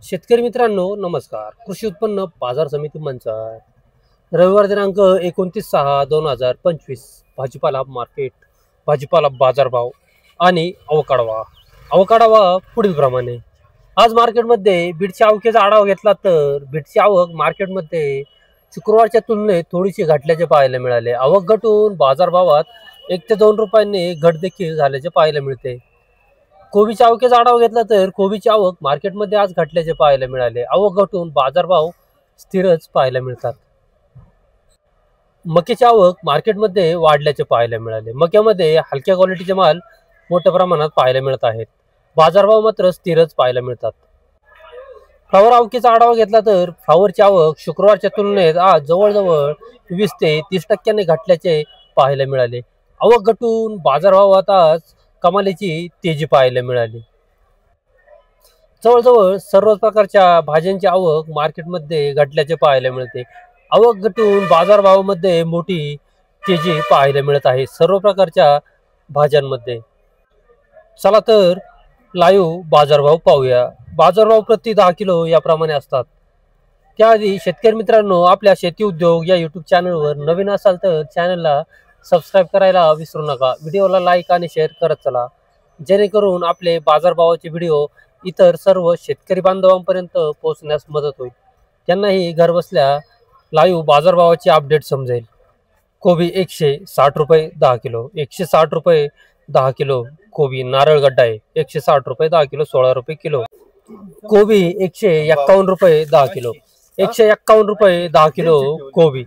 शेतकरी मित्रांनो नमस्कार. कृषी उत्पन्न बाजार समिती मंचाळ रविवार दिनांक 29/6/2025 भाजीपाला मार्केट, भाजीपाला बाजारभाव आणि अवकाढा पुढील प्रमाणे. आज मार्केटमध्ये बीटच्या आवकेचा आढावा घेतला तर बीटची आवक मार्केटमध्ये शुक्रवारच्या तुलनेत थोडीशी घटल्याचे पाहायला मिळाले. आवक घटून बाजारभावात 1 ते 2 रुपयांनी घट देखील झाल्याचे पाहायला मिळते. कोबीच्या आवकेचा आढावा घेतला तर कोबीची आवक मार्केटमध्ये आज घटल्याचे पाहायला मिळाले. आवक घटून बाजारभाव स्थिरच पाहायला मिळतात. मक्याची आवक मार्केटमध्ये वाढल्याचे पाहायला मिळाले. मक्यामध्ये हलक्या क्वालिटीचे माल मोठ्या प्रमाणात पाहायला मिळत आहेत. बाजारभाव मात्र स्थिरच पाहायला मिळतात. फ्लावर आवकेचा आढावा घेतला तर फ्लावरची आवक शुक्रवारच्या तुलनेत आज जवळजवळ 20 ते 30% घटल्याचे पाहायला मिळाले. आवक घटून बाजारभावात आज कमालीची तेजी पाहायला मिळाली. जवळजवळ सर्व प्रकारच्या भाज्यांची आवक मार्केटमध्ये घटल्याचे पाहायला मिळते. आवक घटून बाजारभावामध्ये मोठी तेजी पाहायला मिळत आहे सर्व प्रकारच्या भाज्यांमध्ये. चला तर लाईव्ह बाजारभाव पाहूया. बाजारभाव प्रति 10 किलो याप्रमाणे असतात. त्याआधी शेतकरी मित्रांनो, आपल्या शेती उद्योग या यूट्यूब चॅनलवर नवीन असाल तर चॅनलला सबस्क्राईब करायला विसरू नका. व्हिडिओला लाईक आणि शेअर करत चला, जेणेकरून आपले बाजारभावाचे व्हिडिओ इतर सर्व शेतकरी बांधवांपर्यंत पोहोचण्यास मदत होईल. त्यांनाही घरबसल्या लाईव्ह बाजारभावाची अपडेट समजेल. कोबी 160 रुपये 10 किलो, 160 रुपये 10 किलो कोबी. नारळ गड्डा आहे 160 रुपये 10 किलो, 16 रुपये किलो. कोबी 151 रुपये 10 किलो, 151 रुपये 10 किलो कोबी.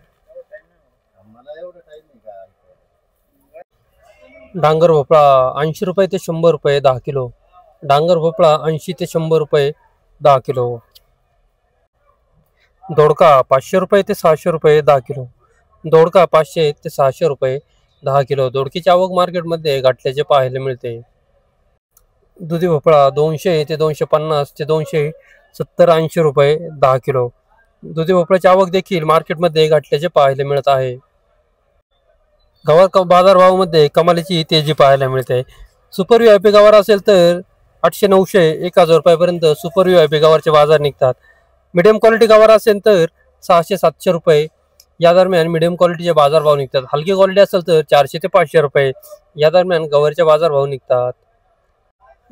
डांगर भोपळा 80 रुपये ते 100 रुपये 10 किलो. डांगर भोपळा 80 ते 100 रुपये 10 किलो. दोडका 500 रुपये ते 600 रुपये 10 किलो. दोडका 500 ते 600 रुपये 10 किलो. दोडकीची आवक मार्केटमध्ये घटल्याचे पाहायला मिळते. दुधी भोपळा 200 ते 250 ते 270-80 रुपये 10 किलो. दुधी भोपळ्याची आवक देखील मार्केटमध्ये घटल्याचे पाहायला मिळत आहे. गवार बाजारभावामध्ये कमालीची तेजी पाहायला मिळते. सुपर व्हीआयपी गवार असेल तर 800-900-1000 रुपयापर्यंत सुपर व्हीआयपी गवारचे बाजार निघतात. मिडियम क्वालिटी गवार असेल तर 600-700 रुपये या दरम्यान मिडियम क्वालिटीचे बाजारभाव निघतात. हलकी क्वालिटी असेल तर 400 ते 500 रुपये या दरम्यान गवारचे बाजारभाव निघतात.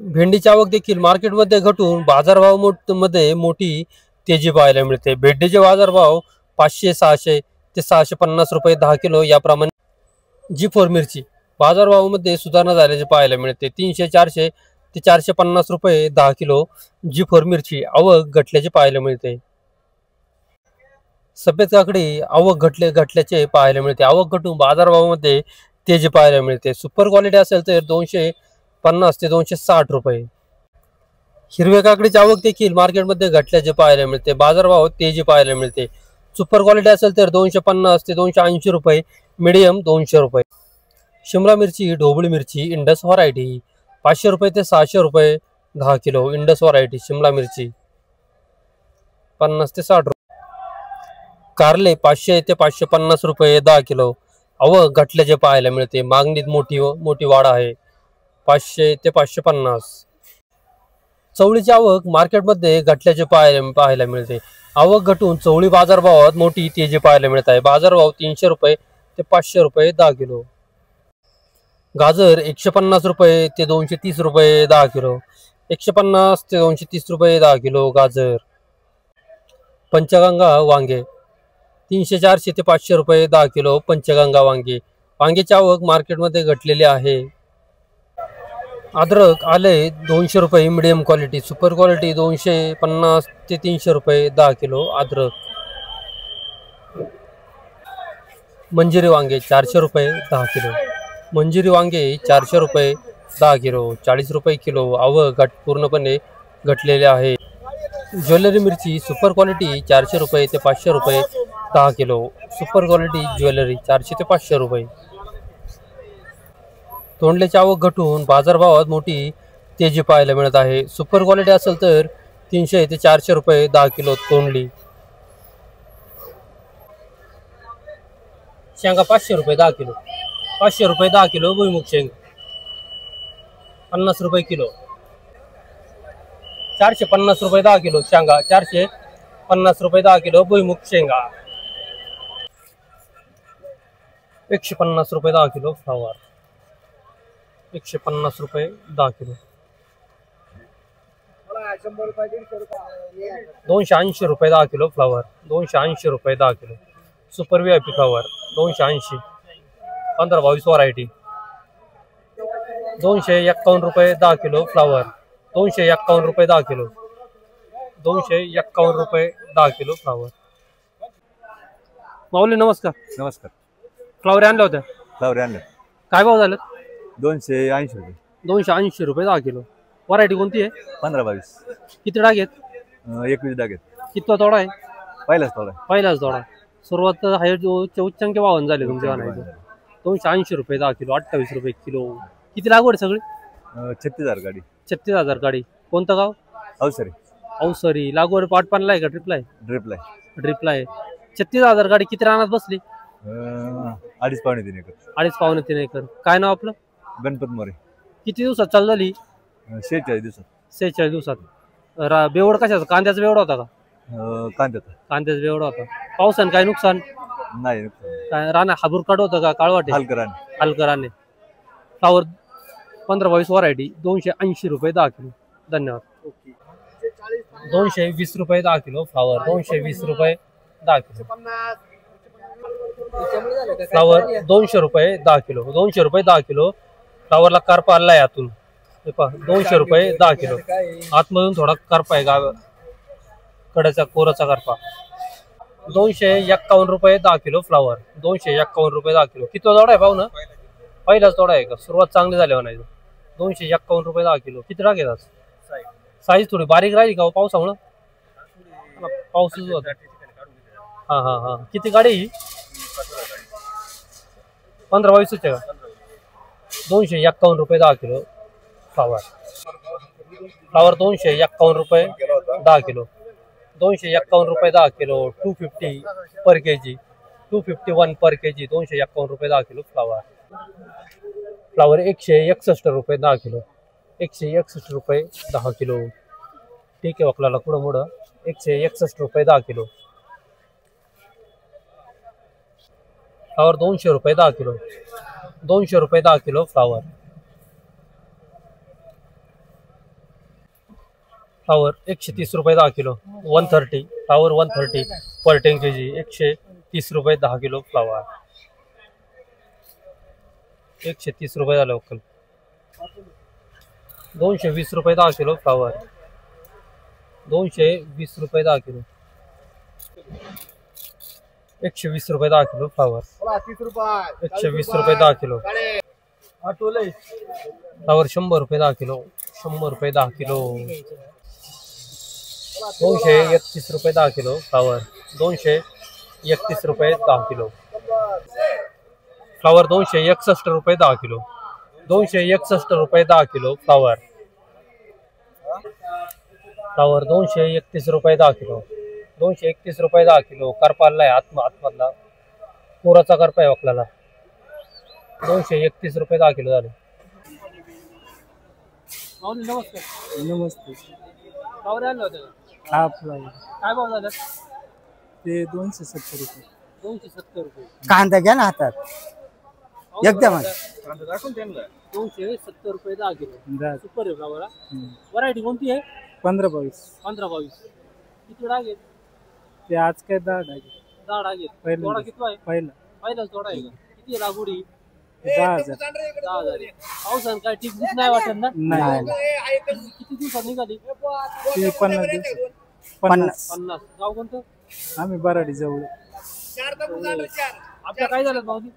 भेंडीची आवक देखील मार्केटमध्ये घटून बाजारभाव मध्ये मोठी तेजी पाहायला मिळते. भेंडीचे बाजारभाव 500-600 ते 650 रुपये 10 किलो याप्रमाणे. G4 मिरची बाजारभावामध्ये सुधारणा झाल्याचे पाहायला मिळते. 300-400 ते 450 रुपये 10 किलो G4 मिरची आवक घटल्याचे पाहायला मिळते. सफेद काकडी आवक घटल्याचे पाहायला मिळते. आवक घटून बाजारभावामध्ये तेजी पाहायला मिळते. सुपर क्वालिटी असेल तर 250 ते 260 रुपये. हिरव्या काकडीची आवक देखील मार्केटमध्ये घटल्याचे पाहायला मिळते. बाजारभाव तेजी पाहायला मिळते. सुपर क्वालिटी असेल तर 250 ते 280 रुपये, मीडियम 200 रुपये. शिमला मिरची, ढोबळी मिरची, इंडस व्हरायटी 500 रुपये ते 600 रुपये 10 किलो. इंडस व्हरायटी शिमला मिरची 50 ते 60 रुपये. कारले 500 ते 550 रुपये 10 किलो. आवक घटल्याचे पाहायला मिळते. मागणीत मोठी वाढ आहे. 500 ते 550. चवळीची आवक मार्केटमध्ये घटल्याचे पाहायला मिळते. आवक घटून चवळी बाजारभावात मोठी तेजी पाहायला मिळत आहे. बाजारभाव 300 रुपये ते 500 रुपये 10 किलो. गाजर 150 रुपये ते 230 रुपये 10 किलो. 150 ते 230 रुपये 10 किलो गाजर. पंचगंगा वांगे 300-400 ते 500 रुपये 10 किलो. पंचगंगा वांग्याची आवक मार्केटमध्ये घटलेली आहे. अद्रक आले 200 रुपये मीडियम क्वालिटी. सुपर क्वालिटी 250 ते 300 रुपये 10 किलो अद्रक. मंजिरी वांगे 400 रुपये 10 किलो. मंजिरी वांगे 400 रुपये 10 किलो, 40 रुपये किलो. आवक पूर्णपणे घटलेले आहे. ज्वेलरी मिरची सुपर क्वालिटी 400 रुपये ते 500 रुपये 10 किलो. सुपर क्वालिटी ज्वेलरी 400 ते 500 रुपये. तोंडल्याची आवक घटून बाजारभावात मोठी तेजी पाहायला मिळत आहे. सुपर क्वालिटी असेल तर 300 ते 400 रुपये 10 किलो तोंडली. शेंगा 500 रुपये 10 किलो. 500 रुपये 10 किलो भुईमुग शेंग 50 रुपये किलो. 450 रुपये 10 किलो शेंगा, 450 रुपये 10 किलो भुईमुग शेंगा, 150 रुपये 10 किलो फ्लावर, 150 रुपये 10 किलो, 280 रुपये 10 किलो फ्लावर, 280 रुपये 10 kilo, super VIP flower 280, 15-22 variety, 251 रुपये 10 किलो फ्लावर, 251 रुपये 10 किलो, 251 रुपये 10 किलो फ्लावर. माऊली नमस्कार. नमस्कार. फ्लावर आणल्या होत्या, फ्लावर आणलं काय भाव झाले? 280 रुपये. 280 रुपये 10 किलो. व्हरायटी कोणती आहे? 15-22. किती डाग आहेत? 21 डाग आहेत. कितवा तोडा आहे? पहिलाच तोडा. पहिलाच तोडा. सुरुवात हायर उच्चांकी वाहन झाले तुमच्या म्हणायचं. 280 रुपये 10 किलो, 28 रुपये किलो. किती लागवड आहे सगळी? 36,000 गाडी. 36,000 गाडी. कोणतं गाव? अवसरी. अवसरी. लागवड पाटपानला आहे का ट्रिपला आहे? ड्रिपला. ड्रिपला आहे. 36,000 गाडी किती रानात बसली? 2.5-3 एकर. 2.5-3 एकर. काय नाव आपलं? गणपत मोरे. किती दिवसात चालू झाली? 46 दिवसात. 46 दिवसात. बेवड कशाचा? कांद्याचा बेवडा होता का? कांद्याचा. कांद्याचा बेवडा होता. पावसानं काय नुकसान? नाही. काय राणा हाबूर काढ होतं का? काळवाटे हलकराने. फ्लावर 15-22 व्हरायटी 280 रुपये 10 किलो. धन्यवाद. 220 रुपये 10 किलो फ्लावर, 220 रुपये 10 किलो फ्लावर, 200 रुपये 10 किलो, 200 रुपये 10 किलो. फ्लावरला करपा आला आहे आतून, 200 रुपये 10 किलो. आतमधून थोडा करपा आहे, गाव कड्याचा कोराचा करपा. 251 रुपये 10 किलो फ्लावर, 251 रुपये 10 किलो. किती तोडा आहे पाहू ना? पहिलाच तोडा आहे का? सुरुवात चांगली झाली म्हणायचं. 251 रुपये 10 किलो. किती राग येतात? साईज थोडी बारीक राहिली का पावसामुळं? पाऊसच होता. हा. किती गाडी ही? 15-22 का? 251 रुपये 10 किलो फ्लावर. 251 रुपये 10 किलो, 251 रुपये 10 किलो. 250 पर केजी, 251 पर केजी. 251 रुपये 10 किलो फ्लावर. 161 रुपये 10 किलो, 161 रुपये 10 किलो. ठीक आहे, वकलाला पुढं मोडं. 161 रुपये 10 किलो. फ्लावर 200 रुपये 10 किलो, 200 रुपये 10 किलो फ्लावर. 130 रुपये 10 किलो, 130. फ्लावर 130 पर 10 kg, 130 रुपये 10 किलो फ्लावर. 130 रुपये झालं वकल. 220 रुपये 10 किलो फ्लावर, 220 रुपये 10 किलो. 120 रुपये 10 किलो फ्लावर, 120 रुपये 10 किलो. फ्लावर 100 रुपये 10 किलो, 100 रुपये 10 किलो. 231 रुपये 10 किलो फ्लावर, 231 रुपये 10 किलो. फ्लावर 261 रुपये 10 किलो, 261 रुपये 10 किलो फ्लावर. फ्लावर 231 रुपये 10 किलो, 231 रुपये 10 किलो. करपाला आहे आतमधला कोराचा करपा आहे वकलाला. 231 रुपये 10 किलो झाले. नमस्कार. नमस्ते. फ्लावर आणलं होतं का? हा फ्लावर काय भाव झालं? ते 270 रुपये. 270 रुपये. कांदा घ्या ना हातात एकदम. 270 रुपये 10 किलो. दहा. सुपर आहे फ्लावर. व्हरायटी कोणती आहे? 15-22. 15-22. किती डाग आहेत? ते आज काय 10 डाग. 10 डाग आहेत. पहिला. तोडा किती आहे? पहिलाच तोडा आहे का? किती आहे लागवडी? 10,000. 10,000. पावसानं काय ठीक नाही वाटत ना? नाही. किती दिवसात निघाली? ते 50 दिवस. 50. 50. गाव कोणतं? आम्ही बराडी जवळ. आपल्या काय झालं भाऊजी?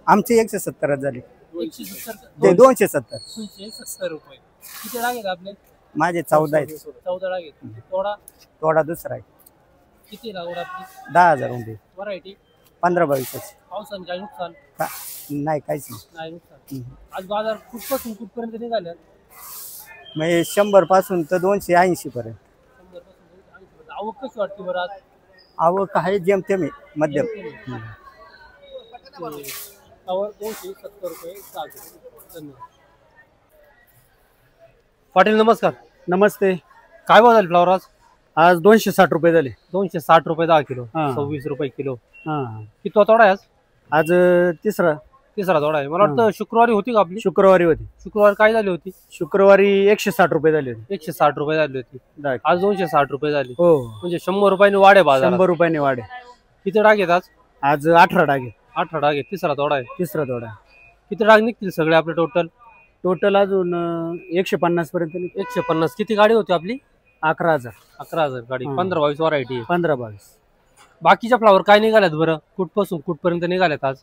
आमचे 170 झाले. 170. ते 270. 270 रुपये. किती डाग आहेत आपले? माझे 14 आहेत. 14 डाग आहेत. तोडा थोडा दुसरा आहे. किती लागवड आपली? 10,000 होते. व्हरायटी 15-22. पावसानं काय नुकसान? नाही काहीच नाही नुकसान. आज बाजार कुठपासून कुठपर्यंत निघाले? म्हणजे 100 पासून तर 280 पर्यंत. 100 पासून 80 आवक कशी वाटते बरं आज? आवक आहे जेमतेम आहे, मध्यम. फ्लावर 270 रुपये 10 किलो. धन्यवाद. पाटील नमस्कार. नमस्ते. काय भाव झाले फ्लावर आज? आज 260 रुपये झाले. 260 रुपये 10 किलो, हा. 26 रुपये किलो. हा. किती तोडा आहे आज? आज तिसरा तिसरा तोडा आहे. मला वाटतं शुक्रवारी होती का आपली? शुक्रवारी होती. शुक्रवार काय झाली होती? शुक्रवारी 160 रुपये झाले होते. 160 रुपये झाली होती. 10 किलो. आज 260 रुपये झाली. हो, म्हणजे 100 रुपयाने वाढे बाजार. 100 रुपयाने वाढे. किती डाग आहेत आज? आज 18 डागे. 18 डाग आहेत. तिसरा तोडा आहे. तिसरा तोडा. किती डाग निघतील सगळे आपले टोटल? टोटल अजून 150 पर्यंत 150. किती गाडी होती आपली? 11,000. 11,000 गाडी. हा. 15-22 व्हरायटी आहे. 15-22. बाकीच्या फ्लावर काय निघाल्यात बरं? कुठपासून कुठपर्यंत निघाल्यात आज?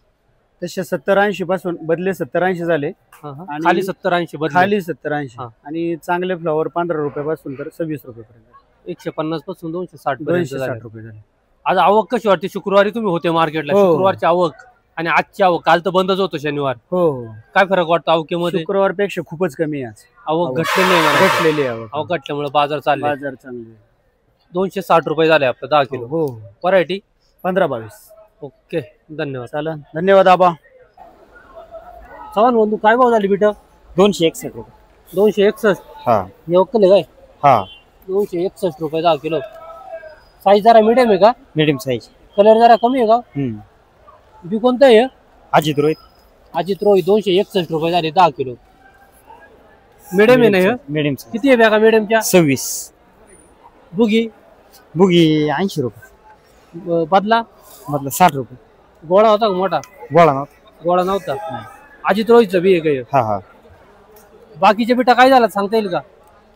तसे 70-80 पासून बदले 70-80 झाले. आणि खाली 70-80 बदले. खाली 70-80 हा. आणि चांगले फ्लॉवर 15 रुपयापासून तर 26 रुपयापर्यंत. 150 पासून 260 पर्यंत झाले. 260 रुपये झाले. आज आवक कशी वाटते? शुक्रवारी तुम्ही होते मार्केटला. हो. शुक्रवारची आवक आणि आजची आवक. काल तर बंदच होतो शनिवार. हो, काय फरक वाटतो आवकेमध्ये? शुक्रवारपेक्षा खूपच कमी आहे आज. आवक घटलेली आहे मला. घटलेली आहे आवक घटल्यामुळे बाजार चालले. बाजार चांगले. 260 रुपये झाले आपलं 10 किलो. हो, व्हरायटी 15-22. ओके, धन्यवाद. चालेल, धन्यवाद आबा. चव्हाण बंधू काय भाव झाली बेटा? 261 रुपये. 261. हा. हे वक्कल आहे काय? हा, 261 रुपये 10 किलो. साईज जरा मिडियम आहे का? Medium size. कलर जरा कमी आहे का? बी कोणतं आहे? अजित रोहित. अजित रोहित. 261 रुपये झाले 10 किलो. मिडियम आहे ना हे? मीडियम किती आहे बॅगा मिडियमच्या? 26. बुगी बुगी 80 रुपये. बदला मतलब 60 रुपये. गोळा होता का मोठा? बोला ना. गोळा नव्हता. अजित रोहितचं बी आहे काय? हा हा. बाकीचे बिटा काय झाला सांगता येईल का?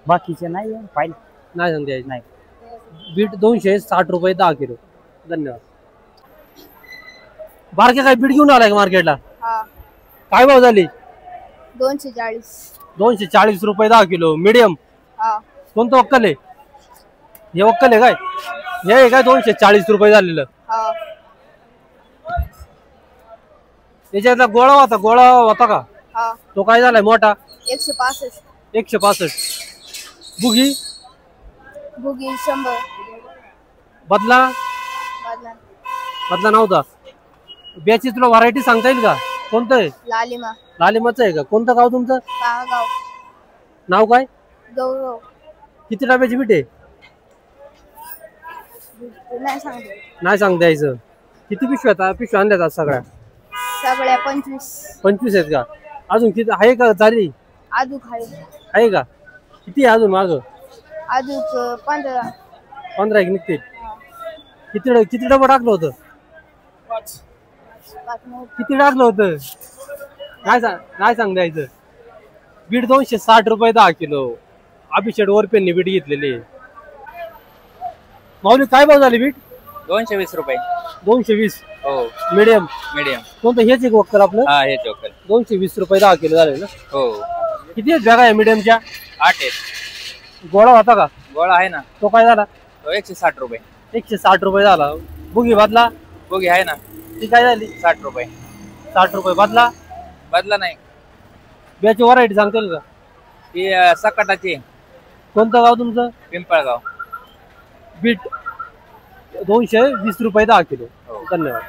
बाकीचे नाही पाहिजे. नाही सांगता येईल. नाही. बीट 260 रुपये 10 किलो. धन्यवाद. बारके काय बीट घेऊन आलाय का मार्केटला? हा. काय भाव झाली? 240. 240 रुपये 10 किलो. मीडियम. हा. कोणतं वक्कल आहे? हे वक्कल आहे काय? हे आहे काय? 240 रुपये झालेलं. हा. याच्यातला गोळा होता का? हा. तो काय झालाय मोठा? 165. 165. बुगी बुगी 100. बदला बदला. बदला नव्हता. ब्याची तुला व्हरायटी सांगता येईल का? कोणतं आहे? लालिमा. लालिमाचं आहे का? कोणतं गाव तुमचं? कागाव. नाव काय? गौरव. किती डब्याची बीट आहे? नाही सांगते. नाही सांगता यायचं. किती पिशव्या आणल्यात आज सगळ्या? सगळ्या 25. 25 आहेत का? अजून किती आहे का झाली? आदूक आहे का? किती आहे अजून माग? आदूक 15. 15 एक निघते. किती डबा टाकलं होतं? 5. किती टाकलं होतं? नाही सांगता यायचं. बीट 260 रुपये 10 किलो. अभिषेक वरपेंनी बीट घेतलेली. माऊली काय भाव झाली बीट? 220 रुपये. 220. हो, मीडियम. मीडियम. कोणतं हेच एक वक्कल आपलं? हा, हे चोकल. 220 रुपये 10 किलो झाले ना? हो, किती आहेत बॅगा आहे मीडियमच्या? 8 आहेत. गोळा होता का? गोळा आहे ना, तो काय झाला? तो 160 रुपये. 160 रुपये झाला. बुगी बदला बोगी आहे ना, ती काय झाली? 60 रुपये. 60 रुपये बदला. बदला नाही. ब्याची व्हरायटी सांगता येईल का? ही सकाटाची. कोणतं गाव तुमचं? पिंपळगाव. बीट 220 रुपये 10 किलो. हो. धन्यवाद.